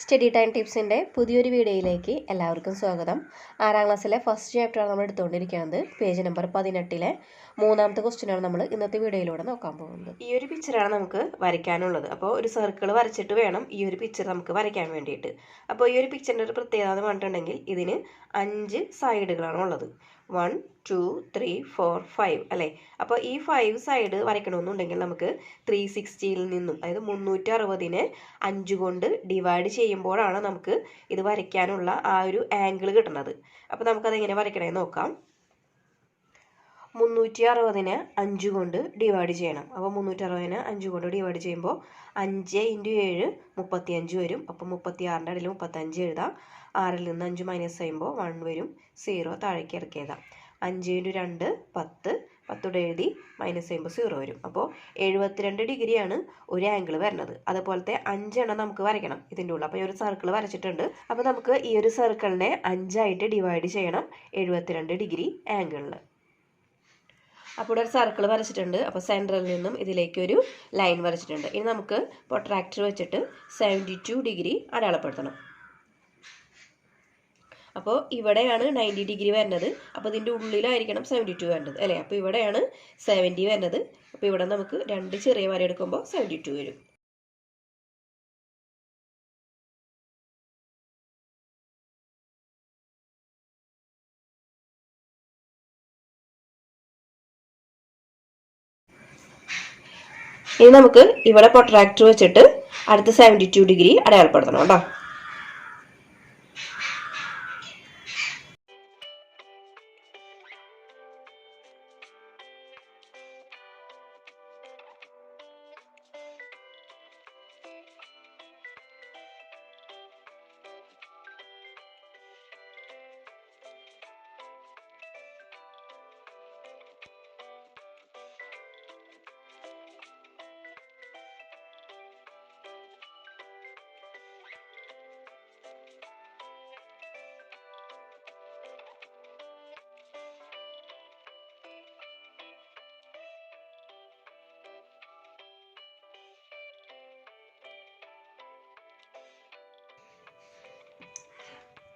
Study time ടിപ്സിൻ്റെ പുതിയൊരു വീഡിയോയിലേക്ക് എല്ലാവർക്കും സ്വാഗതം. 6ാം ക്ലാസ്സിലെ ഫസ്റ്റ് ചാപ്റ്ററാണ് നമ്മൾ എടുത്തുകൊണ്ടിരിക്കുന്നത്. പേജ് നമ്പർ 18 മൂന്നാമത്തെ ക്വസ്റ്റ്യനാണ് നമ്മൾ ഇന്നത്തെ വീഡിയോയിലൂടെ നോക്കാൻ പോകുന്നത്. ഈ ഒരു പിക്ചറാണ് നമുക്ക് വരയ്ക്കാനുള്ളത്. അപ്പോൾ ഒരു സർക്കിൾ വരച്ചിട്ട് വേണം ഈ ഒരു പിക്ചർ നമുക്ക് വരയ്ക്കാൻ വേണ്ടിയിട്ട്. അപ്പോൾ ഈ ഒരു പിക്ചറിൻ്റെ ഒരു പ്രത്യേകത എന്ന് പറഞ്ഞിട്ടുണ്ടെങ്കിൽ ഇതിന് 5 സൈഡുകളാണ് ഉള്ളത്. 1 2 3 4 5 അല്ലേ. അപ്പോൾ ഈ 5 സൈഡ് വരയ്ക്കണമെന്നുണ്ടെങ്കിൽ നമുക്ക് 360യിൽ നിന്നും, അതായത് 360നെ 5 കൊണ്ട് ഡിവൈഡ് ചെയ്യുമ്പോഴാണ് നമുക്ക് ഇത് വരയ്ക്കാനുള്ള ആ ഒരു ആംഗിൾ കിട്ടുന്നത്. അപ്പോൾ നമുക്കതെങ്ങനെ വരയ്ക്കണമെന്ന് നോക്കാം. 360നെ 5 കൊണ്ട് ഡിവൈഡ് ചെയ്യണം. അപ്പോൾ 360നെ 5 കൊണ്ട് ഡിവൈഡ് ചെയ്യുമ്പോൾ 5 × 7 35 വരും. അപ്പോൾ 36ൻ്റെ ഇടയിൽ 35 എഴുതാം. 6ൽ നിന്ന് 5 മൈനസ് ചെയ്യുമ്പോൾ 1 വരും. 0 താഴേക്ക് ഇറക്കി എഴുതാം. 5 × 2 10, 10 എഴുതി മൈനസ് ചെയ്യുമ്പോൾ 0 വരും. അപ്പോൾ 72 ഡിഗ്രിയാണ് ഒരു ആംഗിൾ വരുന്നത്. അതുപോലത്തെ 5 എണ്ണം നമുക്ക് വരയ്ക്കണം ഇതിൻ്റെ ഉള്ളിൽ. അപ്പോൾ ഈ ഒരു സർക്കിൾ വരച്ചിട്ടുണ്ട്. അപ്പോൾ നമുക്ക് ഈ ഒരു സർക്കിളിനെ 5 ഡിവൈഡ് ചെയ്യണം 72 ഡിഗ്രി ആംഗിളിൽ. അപ്പോൾ ഒരു സർക്കിൾ വരച്ചിട്ടുണ്ട്. അപ്പോൾ സെൻറ്ററിൽ നിന്നും ഇതിലേക്ക് ഒരു ലൈൻ വരച്ചിട്ടുണ്ട്. ഇനി നമുക്ക് പ്രൊട്രാക്ടർ വെച്ചിട്ട് 72 ഡിഗ്രി അടയാളപ്പെടുത്തണം. അപ്പോൾ ഇവിടെയാണ് 90 ഡിഗ്രി വരുന്നത്. അപ്പോൾ ഇതിൻ്റെ ഉള്ളിലായിരിക്കണം 72 വരുന്നത് അല്ലേ. അപ്പോൾ ഇവിടെയാണ് 70 വരുന്നത്. അപ്പോൾ ഇവിടെ നമുക്ക് 2 ചെറിയ വര എടുക്കുമ്പോൾ 72 വരും. ഇനി നമുക്ക് ഇവിടെ പ്രൊട്രാക്ടർ വെച്ചിട്ട് അടുത്ത 72 ഡിഗ്രി അടയാളപ്പെടുത്തണം കേട്ടോ.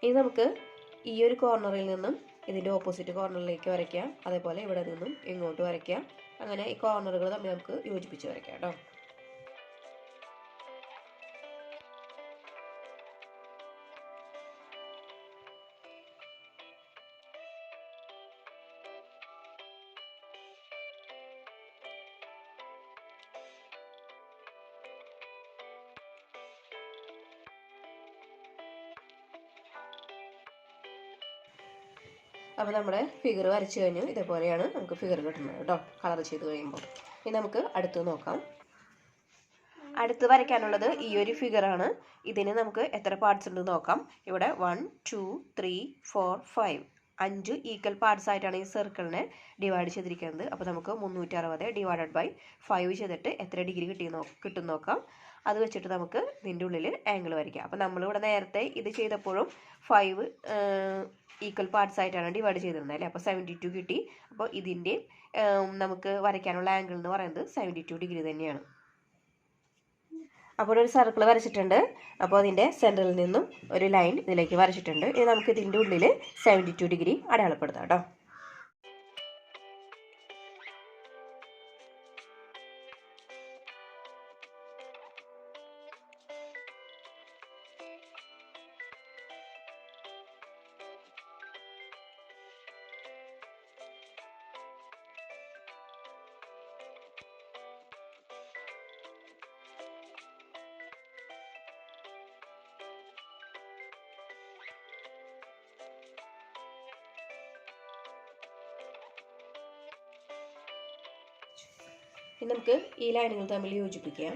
ഇനി നമുക്ക് ഈ ഒരു കോർണറിൽ നിന്നും ഇതിൻ്റെ ഓപ്പോസിറ്റ് കോർണറിലേക്ക് വരയ്ക്കാം. അതേപോലെ ഇവിടെ നിന്നും ഇങ്ങോട്ട് വരയ്ക്കാം. അങ്ങനെ ഈ കോർണറുകൾ തമ്മിൽ നമുക്ക് യോജിപ്പിച്ച് വരയ്ക്കാം കേട്ടോ. അപ്പോൾ നമ്മുടെ ഫിഗർ വരച്ച് കഴിഞ്ഞു. ഇതേപോലെയാണ് നമുക്ക് ഫിഗർ കിട്ടുന്നത് കേട്ടോ, കളർ ചെയ്ത് കഴിയുമ്പോൾ. ഇനി നമുക്ക് അടുത്ത് നോക്കാം. അടുത്ത് വരയ്ക്കാനുള്ളത് ഈ ഒരു ഫിഗറാണ്. ഇതിന് നമുക്ക് എത്ര പാർട്സ് ഉണ്ട് നോക്കാം. ഇവിടെ 1 2 3 4 5 5 ഈക്വൽ പാർട്സ് ആയിട്ടാണ് ഈ സർക്കിളിനെ ഡിവൈഡ് ചെയ്തിരിക്കുന്നത്. അപ്പോൾ നമുക്ക് 360 ഡിവൈഡഡ് ബൈ 5 ചെയ്തിട്ട് എത്ര ഡിഗ്രി കിട്ടും നോക്കാം. അത് വെച്ചിട്ട് നമുക്ക് ഇതിൻ്റെ ഉള്ളിൽ ആംഗിൾ വരയ്ക്കാം. അപ്പോൾ നമ്മളിവിടെ നേരത്തെ ഇത് ചെയ്തപ്പോഴും 5 ഈക്വൽ പാർട്സ് ആയിട്ടാണ് ഡിവൈഡ് ചെയ്തിരുന്നത് അല്ലേ. അപ്പോൾ 72 കിട്ടി. അപ്പോൾ ഇതിൻ്റെ നമുക്ക് വരയ്ക്കാനുള്ള ആംഗിൾ എന്ന് പറയുന്നത് 72 ഡിഗ്രി തന്നെയാണ്. അപ്പോൾ ഒരു സർക്കിൾ വരച്ചിട്ടുണ്ട്. അപ്പോൾ അതിൻ്റെ സെൻറ്ററിൽ നിന്നും ഒരു ലൈൻ ഇതിലേക്ക് വരച്ചിട്ടുണ്ട്. ഇനി നമുക്ക് ഇതിൻ്റെ ഉള്ളിൽ 72 ഡിഗ്രി അടയാളപ്പെടുത്താം കേട്ടോ. ഇനി നമുക്ക് ഈ ലൈനുകൾ തമ്മിൽ യോജിപ്പിക്കാം.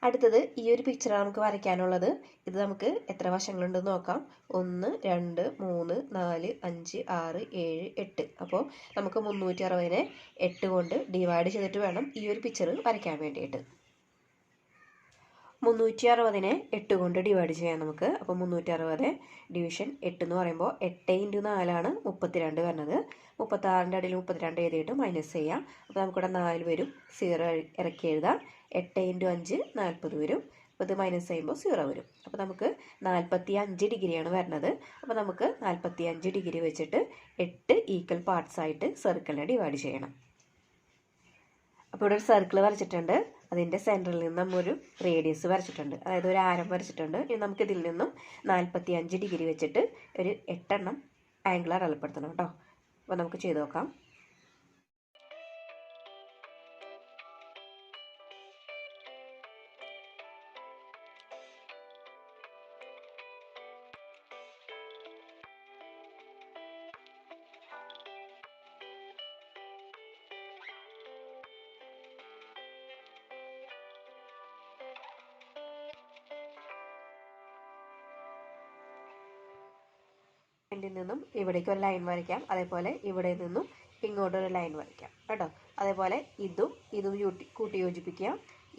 അടുത്തത് ഈ ഒരു പിക്ചറാണ് നമുക്ക് വരയ്ക്കാനുള്ളത്. ഇത് നമുക്ക് എത്ര വശങ്ങളുണ്ടെന്ന് നോക്കാം. 1 2 3 4 5 6 7 8. അപ്പോൾ നമുക്ക് 360നെ 8 കൊണ്ട് ഡിവൈഡ് ചെയ്തിട്ട് വേണം ഈ ഒരു പിക്ചർ വരയ്ക്കാൻ വേണ്ടിയിട്ട്. 360നെ 8 കൊണ്ട് ഡിവൈഡ് ചെയ്യാം നമുക്ക്. അപ്പോൾ 360 ഡിവിഷൻ 8 എന്ന് പറയുമ്പോൾ 8 × 4 32 വരുന്നത്. 36ൻ്റെ അടിയിൽ 32 എഴുതിയിട്ട് മൈനസ് ചെയ്യാം. അപ്പോൾ നമുക്കിവിടെ 4 വരും, 0 ഇറക്കി എഴുതാം. 8 × 5 40 വരും. അപ്പോൾ ഇത് മൈനസ് ചെയ്യുമ്പോൾ 0 വരും. അപ്പോൾ നമുക്ക് 45 ഡിഗ്രിയാണ് വരുന്നത്. അപ്പോൾ നമുക്ക് 45 ഡിഗ്രി വെച്ചിട്ട് 8 ഈക്വൽ പാർട്സ് ആയിട്ട് സർക്കിളിനെ ഡിവൈഡ് ചെയ്യണം. അപ്പോൾ ഇവിടെ ഒരു സർക്കിൾ വരച്ചിട്ടുണ്ട്. അതിൻ്റെ സെൻറ്ററിൽ നിന്ന് നമ്മളൊരു റേഡിയസ് വരച്ചിട്ടുണ്ട്, അതായത് ഒരു ആരം വരച്ചിട്ടുണ്ട്. ഇനി നമുക്ക് ഇതിൽ നിന്നും 45 ഡിഗ്രി വെച്ചിട്ട് ഒരു 8 എണ്ണം ആംഗിൾ അടയാളപ്പെടുത്തണം കേട്ടോ. അപ്പോൾ നമുക്ക് ചെയ്ത് നോക്കാം. പോയിന്റിൽ നിന്നും ഇവിടേക്ക് ഒരു ലൈൻ വരയ്ക്കാം. അതേപോലെ ഇവിടെ നിന്നും ഇങ്ങോട്ടൊരു ലൈൻ വരയ്ക്കാം കേട്ടോ. അതേപോലെ ഇതും കൂട്ടി യോജിപ്പിക്കുക,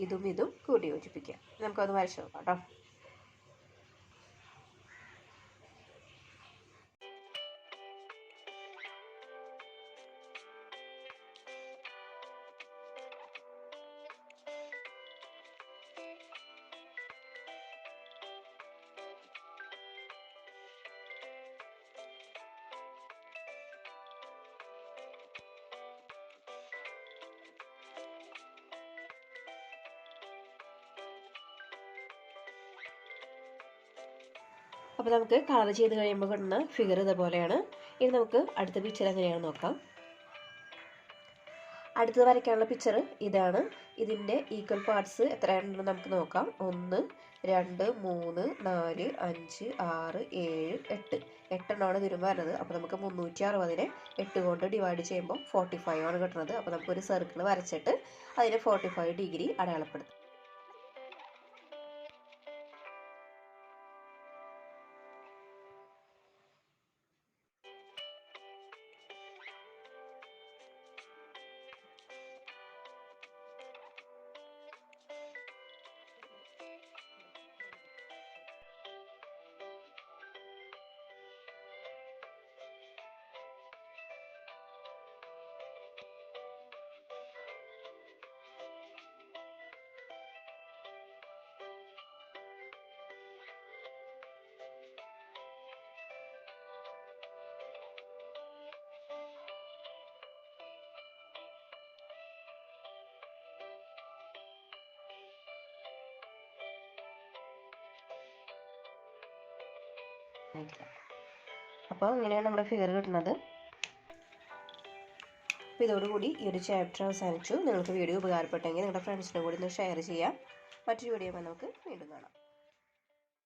ഇതും കൂട്ടി യോജിപ്പിക്കുക. നമുക്കത് വരച്ചു നോക്കാം കേട്ടോ. അപ്പോൾ നമുക്ക് കളർ ചെയ്ത് കഴിയുമ്പോൾ കിട്ടുന്ന ഫിഗർ ഇതുപോലെയാണ്. ഇനി നമുക്ക് അടുത്ത പിക്ചർ എങ്ങനെയാണെന്ന് നോക്കാം. അടുത്തത് വരയ്ക്കാനുള്ള പിക്ചർ ഇതാണ്. ഇതിൻ്റെ ഈക്വൽ പാർട്സ് എത്രയാണെന്ന് നമുക്ക് നോക്കാം. 1 2 3 4 5 6 7 8. 8 എണ്ണമാണ് ഇതിലും വരുന്നത്. അപ്പോൾ നമുക്ക് 360നെ 8 കൊണ്ട് ഡിവൈഡ് ചെയ്യുമ്പോൾ 45 ആണ് കിട്ടുന്നത്. അപ്പോൾ നമുക്കൊരു സർക്കിൾ വരച്ചിട്ട് അതിനെ 45 ഡിഗ്രി അടയാളപ്പെടുത്താം. അപ്പോൾ ഇങ്ങനെയാണ് നമ്മുടെ ഫിഗർ കിട്ടുന്നത്. അപ്പോൾ ഇതോടുകൂടി ഈ ഒരു ചാപ്റ്റർ അവസാനിച്ചു. നിങ്ങൾക്ക് വീഡിയോ ഉപകാരപ്പെട്ടെങ്കിൽ നിങ്ങളുടെ ഫ്രണ്ട്സിനും കൂടി ഒന്ന് ഷെയർ ചെയ്യാം. മറ്റൊരു വീഡിയോ നമുക്ക് വീണ്ടും കാണാം.